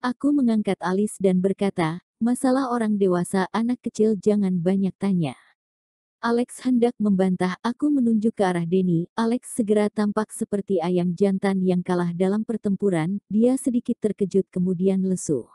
Aku mengangkat alis dan berkata, masalah orang dewasa, anak kecil jangan banyak tanya. Alex hendak membantah, aku menunjuk ke arah Denny. Alex segera tampak seperti ayam jantan yang kalah dalam pertempuran, dia sedikit terkejut kemudian lesu.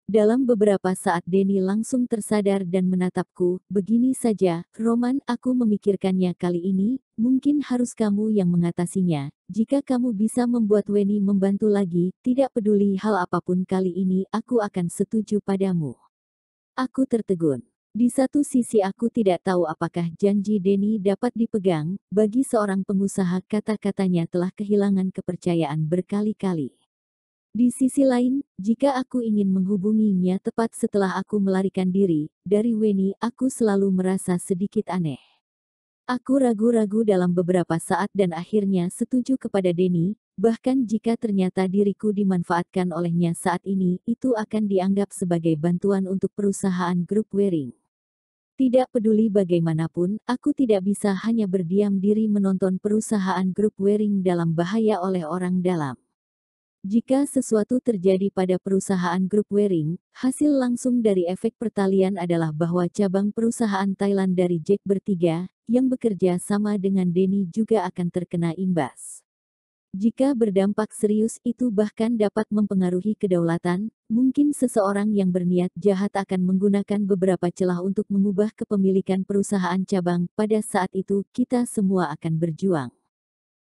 Dalam beberapa saat Denny langsung tersadar dan menatapku, begini saja, Roman, aku memikirkannya kali ini, mungkin harus kamu yang mengatasinya. Jika kamu bisa membuat Weni membantu lagi, tidak peduli hal apapun kali ini, aku akan setuju padamu. Aku tertegun. Di satu sisi aku tidak tahu apakah janji Denny dapat dipegang, bagi seorang pengusaha kata-katanya telah kehilangan kepercayaan berkali-kali. Di sisi lain, jika aku ingin menghubunginya tepat setelah aku melarikan diri dari Weni, aku selalu merasa sedikit aneh. Aku ragu-ragu dalam beberapa saat dan akhirnya setuju kepada Denny, bahkan jika ternyata diriku dimanfaatkan olehnya saat ini, itu akan dianggap sebagai bantuan untuk perusahaan grup Waring. Tidak peduli bagaimanapun, aku tidak bisa hanya berdiam diri menonton perusahaan grup Waring dalam bahaya oleh orang dalam. Jika sesuatu terjadi pada perusahaan grup Waring, hasil langsung dari efek pertalian adalah bahwa cabang perusahaan Thailand dari Jack bertiga, yang bekerja sama dengan Denny juga akan terkena imbas. Jika berdampak serius itu bahkan dapat mempengaruhi kedaulatan, mungkin seseorang yang berniat jahat akan menggunakan beberapa celah untuk mengubah kepemilikan perusahaan cabang. Pada saat itu, kita semua akan berjuang.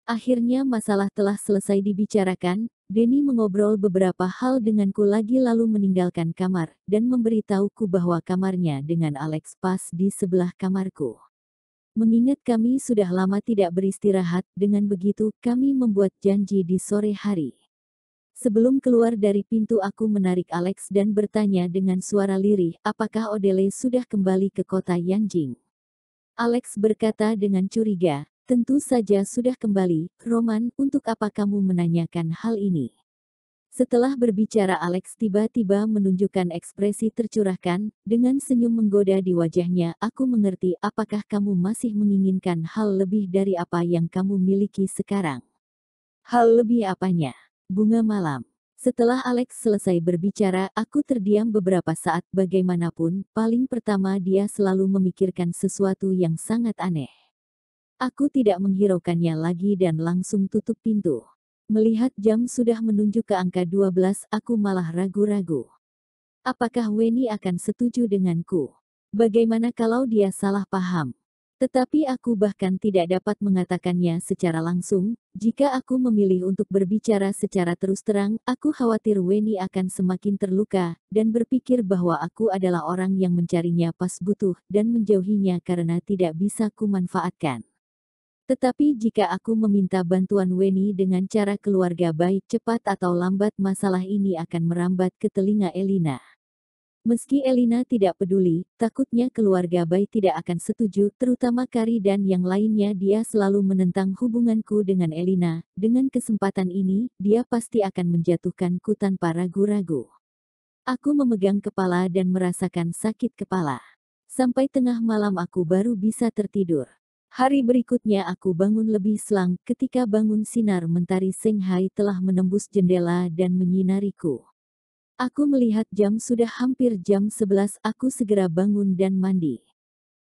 Akhirnya masalah telah selesai dibicarakan, Denny mengobrol beberapa hal denganku lagi lalu meninggalkan kamar, dan memberitahuku bahwa kamarnya dengan Alex pas di sebelah kamarku. Mengingat kami sudah lama tidak beristirahat, dengan begitu kami membuat janji di sore hari. Sebelum keluar dari pintu aku menarik Alex dan bertanya dengan suara lirih, apakah Odele sudah kembali ke kota Yanjing? Alex berkata dengan curiga, tentu saja sudah kembali, Roman, untuk apa kamu menanyakan hal ini? Setelah berbicara Alex tiba-tiba menunjukkan ekspresi tercurahkan, dengan senyum menggoda di wajahnya, aku mengerti apakah kamu masih menginginkan hal lebih dari apa yang kamu miliki sekarang. Hal lebih apanya? Bunga malam. Setelah Alex selesai berbicara, aku terdiam beberapa saat. Bagaimanapun, paling pertama dia selalu memikirkan sesuatu yang sangat aneh. Aku tidak menghiraukannya lagi dan langsung tutup pintu. Melihat jam sudah menunjuk ke angka 12, aku malah ragu-ragu. Apakah Weni akan setuju denganku? Bagaimana kalau dia salah paham? Tetapi aku bahkan tidak dapat mengatakannya secara langsung. Jika aku memilih untuk berbicara secara terus terang, aku khawatir Weni akan semakin terluka, dan berpikir bahwa aku adalah orang yang mencarinya pas butuh, dan menjauhinya karena tidak bisa kumanfaatkan. Tetapi jika aku meminta bantuan Weni dengan cara keluarga baik, cepat atau lambat masalah ini akan merambat ke telinga Elina. Meski Elina tidak peduli, takutnya keluarga baik tidak akan setuju, terutama Kari dan yang lainnya. Dia selalu menentang hubunganku dengan Elina. Dengan kesempatan ini, dia pasti akan menjatuhkanku tanpa ragu-ragu. Aku memegang kepala dan merasakan sakit kepala. Sampai tengah malam aku baru bisa tertidur. Hari berikutnya aku bangun lebih selang, ketika bangun sinar mentari Shanghai telah menembus jendela dan menyinariku. Aku melihat jam sudah hampir jam 11, aku segera bangun dan mandi.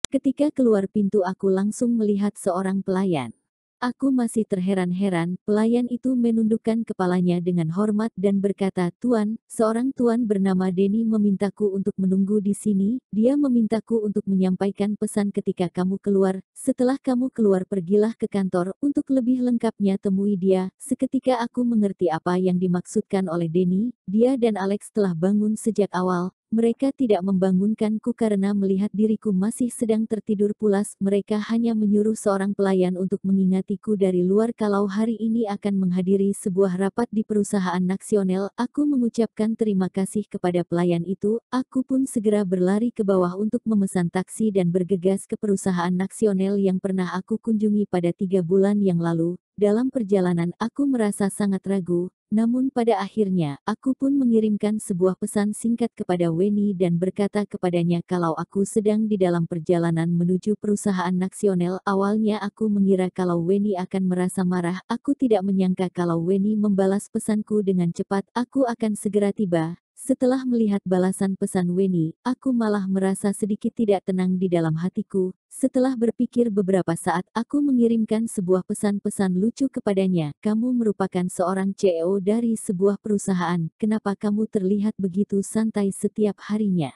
Ketika keluar pintu aku langsung melihat seorang pelayan. Aku masih terheran-heran, pelayan itu menundukkan kepalanya dengan hormat dan berkata, Tuan, seorang tuan bernama Denny memintaku untuk menunggu di sini, dia memintaku untuk menyampaikan pesan ketika kamu keluar, setelah kamu keluar pergilah ke kantor, untuk lebih lengkapnya temui dia. Seketika aku mengerti apa yang dimaksudkan oleh Denny, dia dan Alex telah bangun sejak awal. Mereka tidak membangunkanku karena melihat diriku masih sedang tertidur pulas. Mereka hanya menyuruh seorang pelayan untuk mengingatiku dari luar kalau hari ini akan menghadiri sebuah rapat di perusahaan nasional. Aku mengucapkan terima kasih kepada pelayan itu. Aku pun segera berlari ke bawah untuk memesan taksi dan bergegas ke perusahaan nasional yang pernah aku kunjungi pada 3 bulan yang lalu. dalam perjalanan aku merasa sangat ragu, namun pada akhirnya aku pun mengirimkan sebuah pesan singkat kepada Weni dan berkata kepadanya kalau aku sedang di dalam perjalanan menuju perusahaan nasional. Awalnya aku mengira kalau Weni akan merasa marah, aku tidak menyangka kalau Weni membalas pesanku dengan cepat, aku akan segera tiba. Setelah melihat balasan pesan Weni, aku malah merasa sedikit tidak tenang di dalam hatiku. Setelah berpikir beberapa saat, aku mengirimkan sebuah pesan-pesan lucu kepadanya. Kamu merupakan seorang CEO dari sebuah perusahaan, kenapa kamu terlihat begitu santai setiap harinya?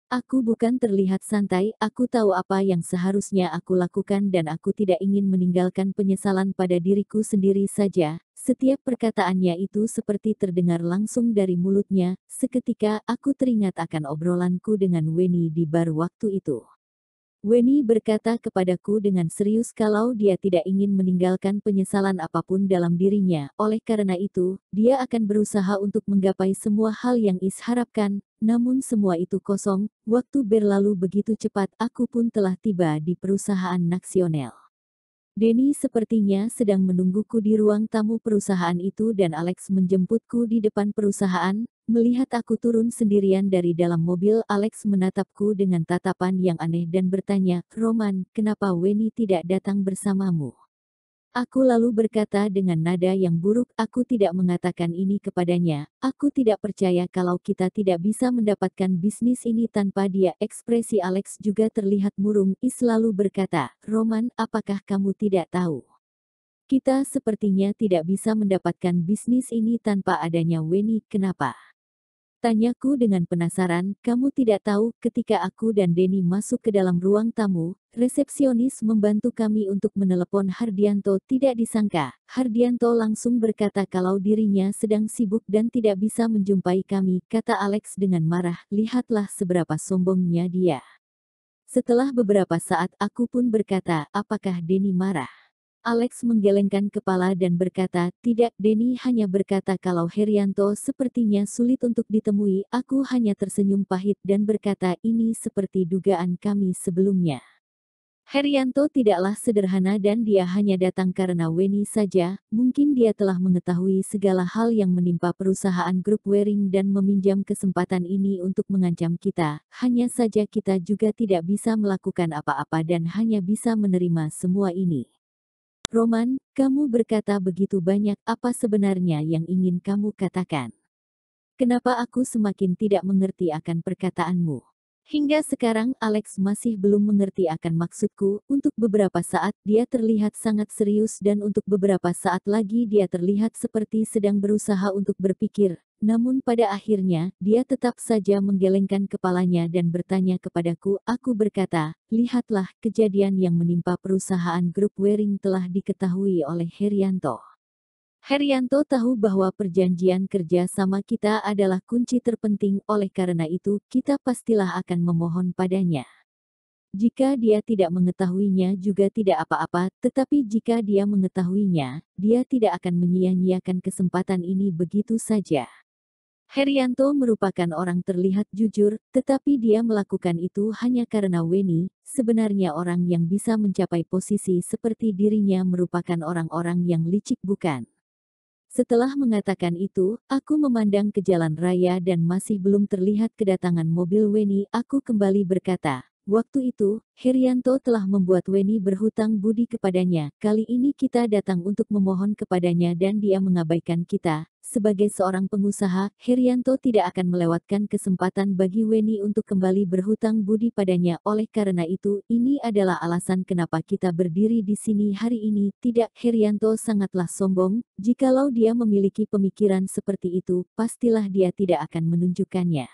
Aku bukan terlihat santai, aku tahu apa yang seharusnya aku lakukan dan aku tidak ingin meninggalkan penyesalan pada diriku sendiri saja. Setiap perkataannya itu seperti terdengar langsung dari mulutnya. Seketika aku teringat akan obrolanku dengan Weni di bar waktu itu. Weni berkata kepadaku dengan serius kalau dia tidak ingin meninggalkan penyesalan apapun dalam dirinya. Oleh karena itu, dia akan berusaha untuk menggapai semua hal yang Is harapkan. Namun semua itu kosong, waktu berlalu begitu cepat, aku pun telah tiba di perusahaan nasional. Denny sepertinya sedang menungguku di ruang tamu perusahaan itu dan Alex menjemputku di depan perusahaan. Melihat aku turun sendirian dari dalam mobil, Alex menatapku dengan tatapan yang aneh dan bertanya, "Roman, kenapa Weni tidak datang bersamamu?" Aku lalu berkata dengan nada yang buruk, aku tidak mengatakan ini kepadanya. Aku tidak percaya kalau kita tidak bisa mendapatkan bisnis ini tanpa dia. Ekspresi Alex juga terlihat murung. Is lalu berkata, "Roman, apakah kamu tidak tahu? Kita sepertinya tidak bisa mendapatkan bisnis ini tanpa adanya Weni. Kenapa?" Tanyaku dengan penasaran. "Kamu tidak tahu, ketika aku dan Denny masuk ke dalam ruang tamu, resepsionis membantu kami untuk menelepon Hardianto. Tidak disangka, Hardianto langsung berkata kalau dirinya sedang sibuk dan tidak bisa menjumpai kami," kata Alex dengan marah. "Lihatlah seberapa sombongnya dia." Setelah beberapa saat aku pun berkata, "Apakah Denny marah?" Alex menggelengkan kepala dan berkata, "Tidak, Denny hanya berkata kalau Herianto sepertinya sulit untuk ditemui." Aku hanya tersenyum pahit dan berkata, "Ini seperti dugaan kami sebelumnya. Herianto tidaklah sederhana dan dia hanya datang karena Weni saja. Mungkin dia telah mengetahui segala hal yang menimpa perusahaan grup Waring dan meminjam kesempatan ini untuk mengancam kita. Hanya saja kita juga tidak bisa melakukan apa-apa dan hanya bisa menerima semua ini." "Roman, kamu berkata begitu banyak, apa sebenarnya yang ingin kamu katakan? Kenapa aku semakin tidak mengerti akan perkataanmu?" Hingga sekarang Alex masih belum mengerti akan maksudku. Untuk beberapa saat dia terlihat sangat serius dan untuk beberapa saat lagi dia terlihat seperti sedang berusaha untuk berpikir. Namun pada akhirnya, dia tetap saja menggelengkan kepalanya dan bertanya kepadaku. Aku berkata, "Lihatlah, kejadian yang menimpa perusahaan grup Waring telah diketahui oleh Herianto. Herianto tahu bahwa perjanjian kerja sama kita adalah kunci terpenting, oleh karena itu, kita pastilah akan memohon padanya. Jika dia tidak mengetahuinya juga tidak apa-apa, tetapi jika dia mengetahuinya, dia tidak akan menyia-nyiakan kesempatan ini begitu saja." Herianto merupakan orang terlihat jujur, tetapi dia melakukan itu hanya karena Weni. Sebenarnya orang yang bisa mencapai posisi seperti dirinya merupakan orang-orang yang licik, bukan? Setelah mengatakan itu, aku memandang ke jalan raya dan masih belum terlihat kedatangan mobil Weni. Aku kembali berkata, "Waktu itu, Herianto telah membuat Weni berhutang budi kepadanya. Kali ini kita datang untuk memohon kepadanya dan dia mengabaikan kita. Sebagai seorang pengusaha, Herianto tidak akan melewatkan kesempatan bagi Weni untuk kembali berhutang budi padanya. Oleh karena itu, ini adalah alasan kenapa kita berdiri di sini hari ini." Tidak, Herianto sangatlah sombong. Jikalau dia memiliki pemikiran seperti itu, pastilah dia tidak akan menunjukkannya.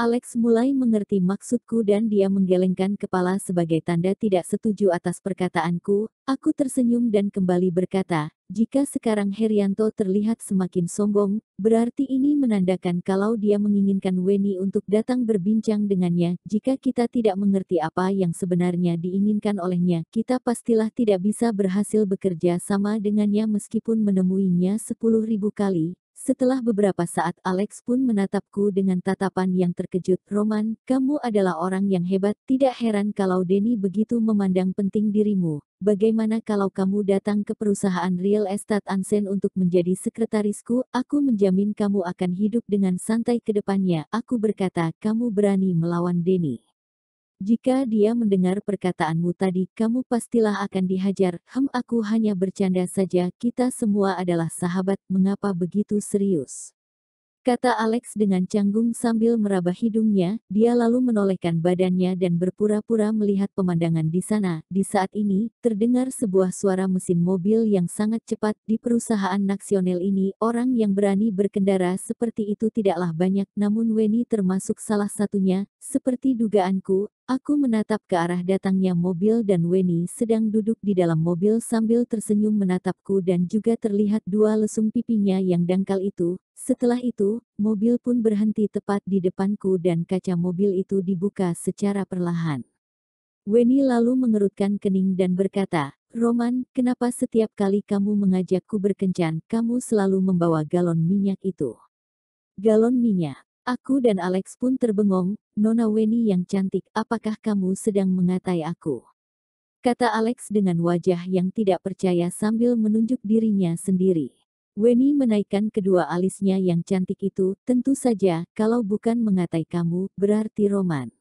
Alex mulai mengerti maksudku dan dia menggelengkan kepala sebagai tanda tidak setuju atas perkataanku. Aku tersenyum dan kembali berkata, "Jika sekarang Herianto terlihat semakin sombong, berarti ini menandakan kalau dia menginginkan Weni untuk datang berbincang dengannya. Jika kita tidak mengerti apa yang sebenarnya diinginkan olehnya, kita pastilah tidak bisa berhasil bekerja sama dengannya meskipun menemuinya 10.000 kali." Setelah beberapa saat Alex pun menatapku dengan tatapan yang terkejut. Roman, kamu adalah orang yang hebat, tidak heran kalau Denny begitu memandang penting dirimu. Bagaimana kalau kamu datang ke perusahaan real estate Ansen untuk menjadi sekretarisku? Aku menjamin kamu akan hidup dengan santai ke depannya. Aku berkata, kamu berani melawan Denny. Jika dia mendengar perkataanmu tadi, kamu pastilah akan dihajar. Aku hanya bercanda saja, kita semua adalah sahabat, mengapa begitu serius? Kata Alex dengan canggung sambil meraba hidungnya, dia lalu menolehkan badannya dan berpura-pura melihat pemandangan di sana. Di saat ini, terdengar sebuah suara mesin mobil yang sangat cepat di perusahaan nasional ini. Orang yang berani berkendara seperti itu tidaklah banyak, namun Weni termasuk salah satunya. Seperti dugaanku, aku menatap ke arah datangnya mobil dan Weni sedang duduk di dalam mobil sambil tersenyum menatapku dan juga terlihat dua lesung pipinya yang dangkal itu. Setelah itu, mobil pun berhenti tepat di depanku dan kaca mobil itu dibuka secara perlahan. Weni lalu mengerutkan kening dan berkata, Roman, kenapa setiap kali kamu mengajakku berkencan, kamu selalu membawa galon minyak itu? Galon minyak. Aku dan Alex pun terbengong. Nona Weni yang cantik, apakah kamu sedang mengatai aku? Kata Alex dengan wajah yang tidak percaya sambil menunjuk dirinya sendiri. Weni menaikkan kedua alisnya yang cantik itu, tentu saja, kalau bukan mengatai kamu, berarti Roman.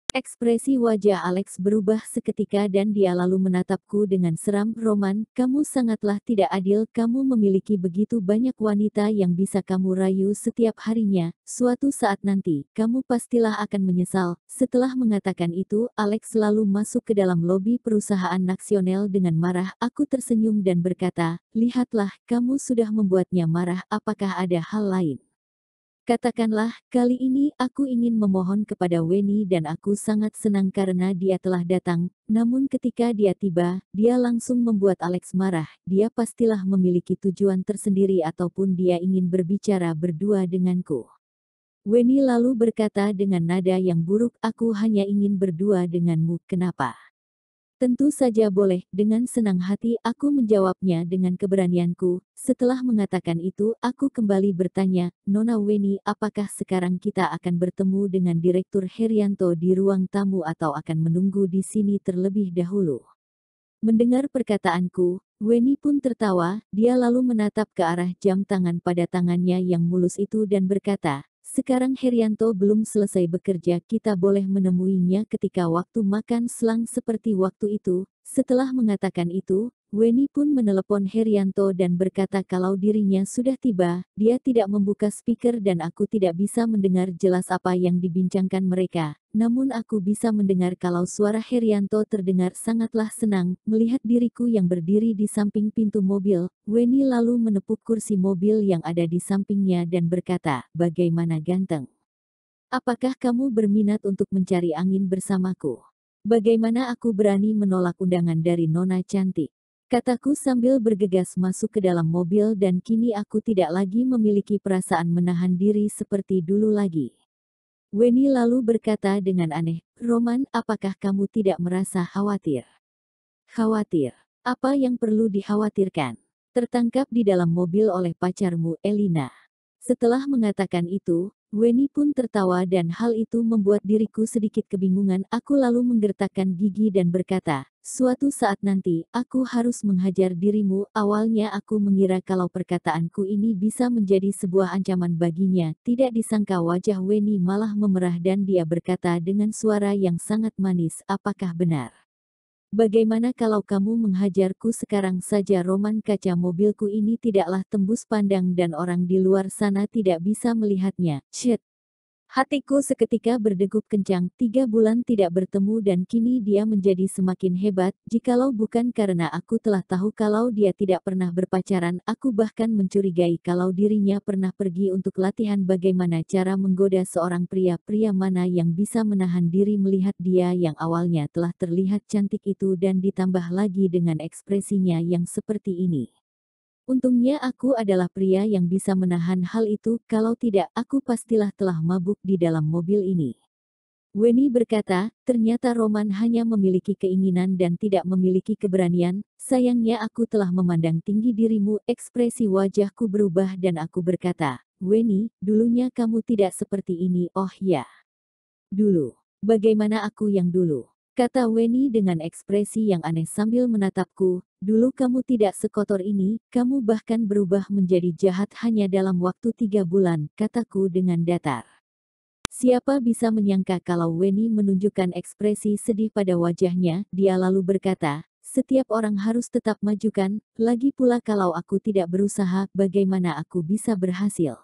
Ekspresi wajah Alex berubah seketika dan dia lalu menatapku dengan seram. Roman, kamu sangatlah tidak adil, kamu memiliki begitu banyak wanita yang bisa kamu rayu setiap harinya, suatu saat nanti, kamu pastilah akan menyesal. Setelah mengatakan itu, Alex lalu masuk ke dalam lobi perusahaan nasional dengan marah. Aku tersenyum dan berkata, lihatlah, kamu sudah membuatnya marah, apakah ada hal lain? Katakanlah, kali ini aku ingin memohon kepada Weni dan aku sangat senang karena dia telah datang, namun ketika dia tiba, dia langsung membuat Alex marah. Dia pastilah memiliki tujuan tersendiri ataupun dia ingin berbicara berdua denganku. Weni lalu berkata dengan nada yang buruk, aku hanya ingin berdua denganmu, kenapa? Tentu saja boleh, dengan senang hati aku menjawabnya dengan keberanianku. Setelah mengatakan itu, aku kembali bertanya, Nona Weni, apakah sekarang kita akan bertemu dengan Direktur Herianto di ruang tamu atau akan menunggu di sini terlebih dahulu? Mendengar perkataanku, Weni pun tertawa, dia lalu menatap ke arah jam tangan pada tangannya yang mulus itu dan berkata, sekarang Herianto belum selesai bekerja, kita boleh menemuinya ketika waktu makan selang seperti waktu itu. Setelah mengatakan itu, Weni pun menelepon Herianto dan berkata kalau dirinya sudah tiba. Dia tidak membuka speaker dan aku tidak bisa mendengar jelas apa yang dibincangkan mereka. Namun aku bisa mendengar kalau suara Herianto terdengar sangatlah senang melihat diriku yang berdiri di samping pintu mobil. Weni lalu menepuk kursi mobil yang ada di sampingnya dan berkata, bagaimana ganteng? Apakah kamu berminat untuk mencari angin bersamaku? Bagaimana aku berani menolak undangan dari Nona cantik? Kataku sambil bergegas masuk ke dalam mobil dan kini aku tidak lagi memiliki perasaan menahan diri seperti dulu lagi. Weni lalu berkata dengan aneh, Roman, apakah kamu tidak merasa khawatir? Khawatir? Apa yang perlu dikhawatirkan? Tertangkap di dalam mobil oleh pacarmu, Elina. Setelah mengatakan itu, Weni pun tertawa dan hal itu membuat diriku sedikit kebingungan. Aku lalu menggertakkan gigi dan berkata, suatu saat nanti, aku harus menghajar dirimu. Awalnya aku mengira kalau perkataanku ini bisa menjadi sebuah ancaman baginya. Tidak disangka wajah Weni malah memerah dan dia berkata dengan suara yang sangat manis, apakah benar? Bagaimana kalau kamu menghajarku sekarang saja? Roman, kaca mobilku ini tidaklah tembus pandang dan orang di luar sana tidak bisa melihatnya. Shit. Hatiku seketika berdegup kencang. 3 bulan tidak bertemu dan kini dia menjadi semakin hebat. Jikalau bukan karena aku telah tahu kalau dia tidak pernah berpacaran, aku bahkan mencurigai kalau dirinya pernah pergi untuk latihan bagaimana cara menggoda seorang pria. Pria mana yang bisa menahan diri melihat dia yang awalnya telah terlihat cantik itu dan ditambah lagi dengan ekspresinya yang seperti ini. Untungnya aku adalah pria yang bisa menahan hal itu, kalau tidak aku pastilah telah mabuk di dalam mobil ini. Weni berkata, ternyata Roman hanya memiliki keinginan dan tidak memiliki keberanian. Sayangnya aku telah memandang tinggi dirimu. Ekspresi wajahku berubah dan aku berkata, Weni, dulunya kamu tidak seperti ini. Oh ya, dulu. Bagaimana aku yang dulu? Kata Weni dengan ekspresi yang aneh sambil menatapku. Dulu kamu tidak sekotor ini, kamu bahkan berubah menjadi jahat hanya dalam waktu 3 bulan, kataku dengan datar. Siapa bisa menyangka kalau Weni menunjukkan ekspresi sedih pada wajahnya, dia lalu berkata, setiap orang harus tetap majukan, lagi pula kalau aku tidak berusaha, bagaimana aku bisa berhasil?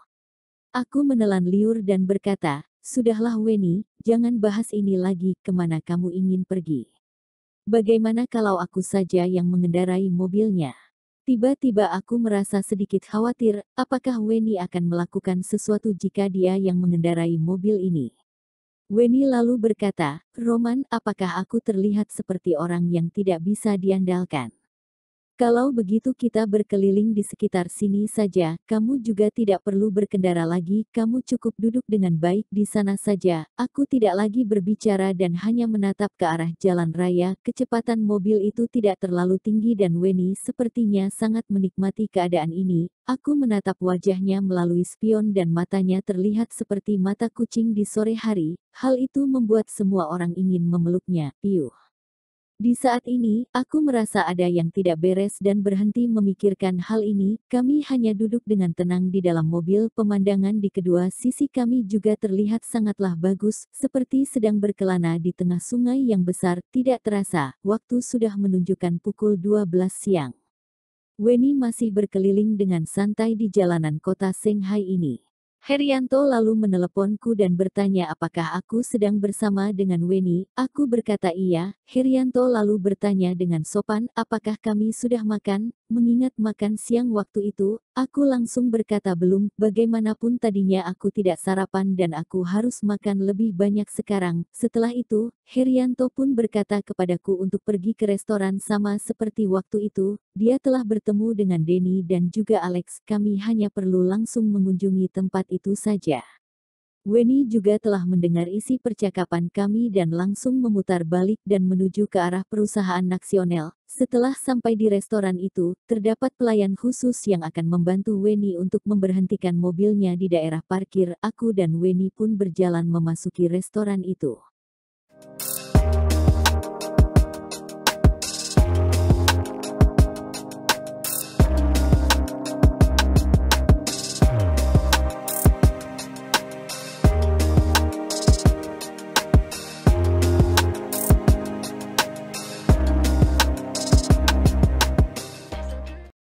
Aku menelan liur dan berkata, sudahlah Weni, jangan bahas ini lagi, kemana kamu ingin pergi? Bagaimana kalau aku saja yang mengendarai mobilnya? Tiba-tiba aku merasa sedikit khawatir, apakah Weni akan melakukan sesuatu jika dia yang mengendarai mobil ini? Weni lalu berkata, Roman, apakah aku terlihat seperti orang yang tidak bisa diandalkan? Kalau begitu kita berkeliling di sekitar sini saja, kamu juga tidak perlu berkendara lagi, kamu cukup duduk dengan baik di sana saja. Aku tidak lagi berbicara dan hanya menatap ke arah jalan raya. Kecepatan mobil itu tidak terlalu tinggi dan Weni sepertinya sangat menikmati keadaan ini. Aku menatap wajahnya melalui spion dan matanya terlihat seperti mata kucing di sore hari. Hal itu membuat semua orang ingin memeluknya. Piuh. Di saat ini, aku merasa ada yang tidak beres dan berhenti memikirkan hal ini. Kami hanya duduk dengan tenang di dalam mobil. Pemandangan di kedua sisi kami juga terlihat sangatlah bagus, seperti sedang berkelana di tengah sungai yang besar. Tidak terasa, waktu sudah menunjukkan pukul 12 siang. Weni masih berkeliling dengan santai di jalanan kota Shanghai ini. Herianto lalu meneleponku dan bertanya apakah aku sedang bersama dengan Weni. Aku berkata iya. Herianto lalu bertanya dengan sopan, apakah kami sudah makan? Mengingat makan siang waktu itu, aku langsung berkata belum. Bagaimanapun tadinya aku tidak sarapan dan aku harus makan lebih banyak sekarang. Setelah itu, Herianto pun berkata kepadaku untuk pergi ke restoran sama seperti waktu itu. Dia telah bertemu dengan Denny dan juga Alex. Kami hanya perlu langsung mengunjungi tempat itu saja. Weni juga telah mendengar isi percakapan kami dan langsung memutar balik dan menuju ke arah perusahaan Nasional. Setelah sampai di restoran itu, terdapat pelayan khusus yang akan membantu Weni untuk memberhentikan mobilnya di daerah parkir. Aku dan Weni pun berjalan memasuki restoran itu.